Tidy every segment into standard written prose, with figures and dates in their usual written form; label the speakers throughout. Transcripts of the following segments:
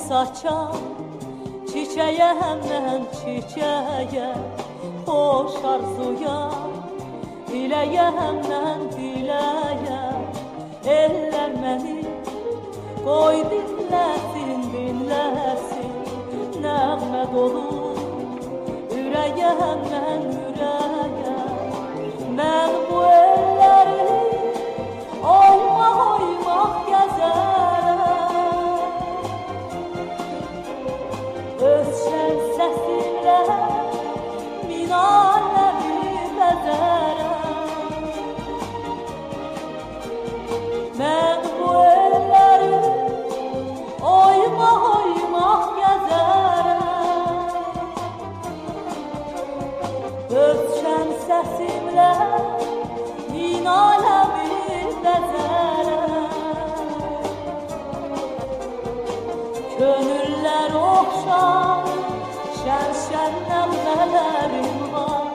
Speaker 1: saçan çiçeğe hemen çiçeğe, hoş arzuya dileğe hemen dileğe. Eller məni qoy dinləsin, dinləsin, nəğmə dolu ürəyə hemen ürəyə. Mən bu elləri oymaq oymaq gəzərəm, öz şən səsimlə min aləmi bəzərəm. Mən bu elləri oymaq oymaq gəzərəm, öz şən səsimlə min aləmi bəzərəm. Könüllər oxşar, şən-şən nəğmələrim var,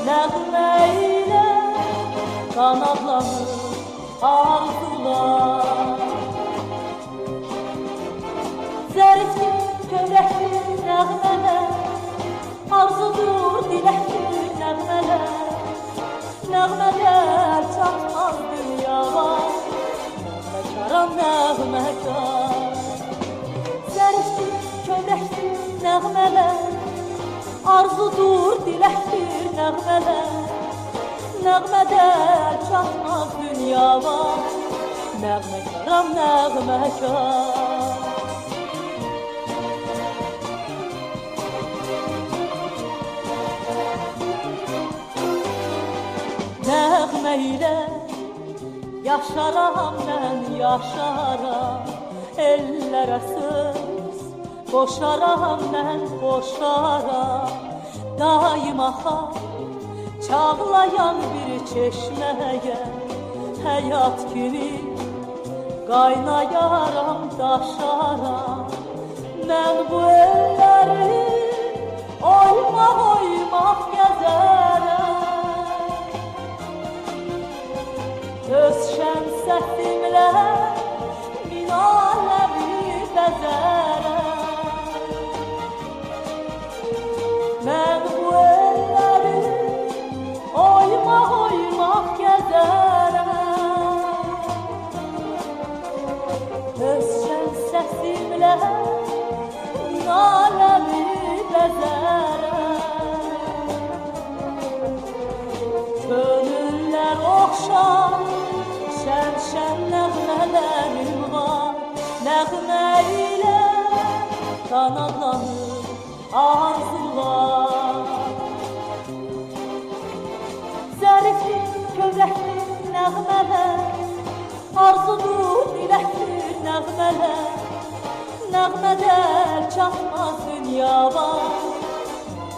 Speaker 1: nəğmə ilə qanadlanır arzular. Zərifdir, kövrəkdir nəğmələr, arzudur, diləkdir nəğmələr. Nəğmələr çatmaz dünyaya, nəğmekaram nəğməkar. Zərifdir, kövrəkdir nəğmələr, arzudur, diləkdir nəğmələr. Nəğmələr çatmaz dünyaya, nəğmekaram nəğməkar. Nəğmə ilə yaşaram mən, yaşaram, ellərə söz qoşaram mən, qoşaram. Daim axar çağlayan bir çeşməyə, həyat kimi qaynayaram, daşaram. Mən bu elləri oymaq oymaq gəzərəm, öz şən səsimlə min aləmi bəzərəm. Mən bu elləri oymaq oymaq gəzərəm, öz şən səsimlə min aləmi bəzərəm. Könüllər oxşar, şən-şən nəğmələrim var, nəğmə ilə qanadlanır arzular. Zərifdir, kövrəkdir nəğmələr, arzudur, diləkdir nəğmələr. Nəğmələr çatmaz dünyaya,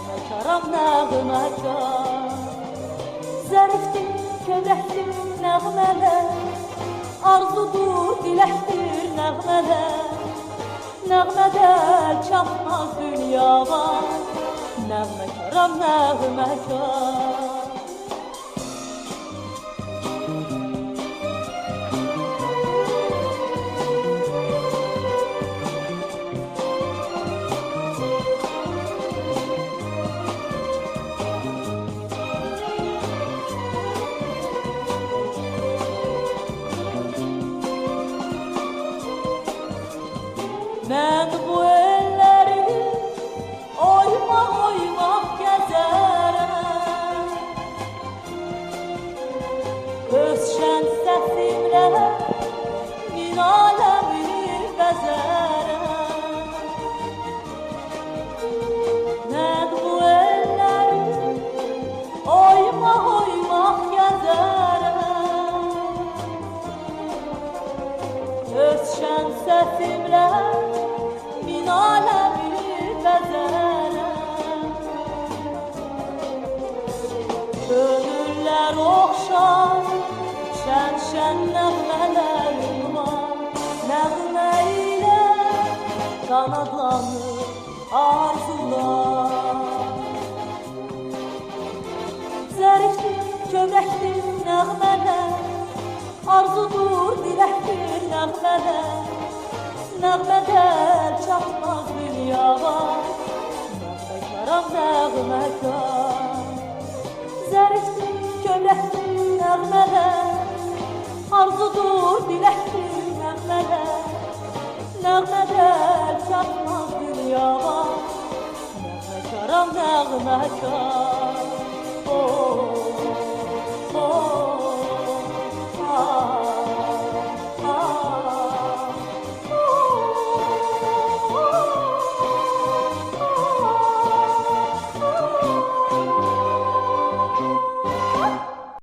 Speaker 1: nəğmekaram nəğməkar. Zərifdir, kövrəkdir nəğmələr, arzudur, diləkdir nəğmələr. Nəğmələr çatmaz dünyaya, nəğmekaram nəğməkar. Mən bu elləri oymaq oymaq gəzərəm, öz şən səsimlə min aləmi bəzərəm. Mən bu elləri oymaq oymaq gəzərəm, öz şən səsimlə min aləmi bəzərəm. Könüllər oxşar, şən-şən nəğmələrim var, nəğmə ilə qanadlanır arzular. Zərifdir, kövrəkdir nəğmələr, arzudur, diləkdir nəğmələr. Nəğmələr çatmaz dünyaya, nəğmekaram nəğməkar. Zərifdir, kövrəkdir nəğmələr, arzudur, diləkdir nəğmələr. Nəğmələr çatmaz dünyaya, nəğmekaram nəğməkar.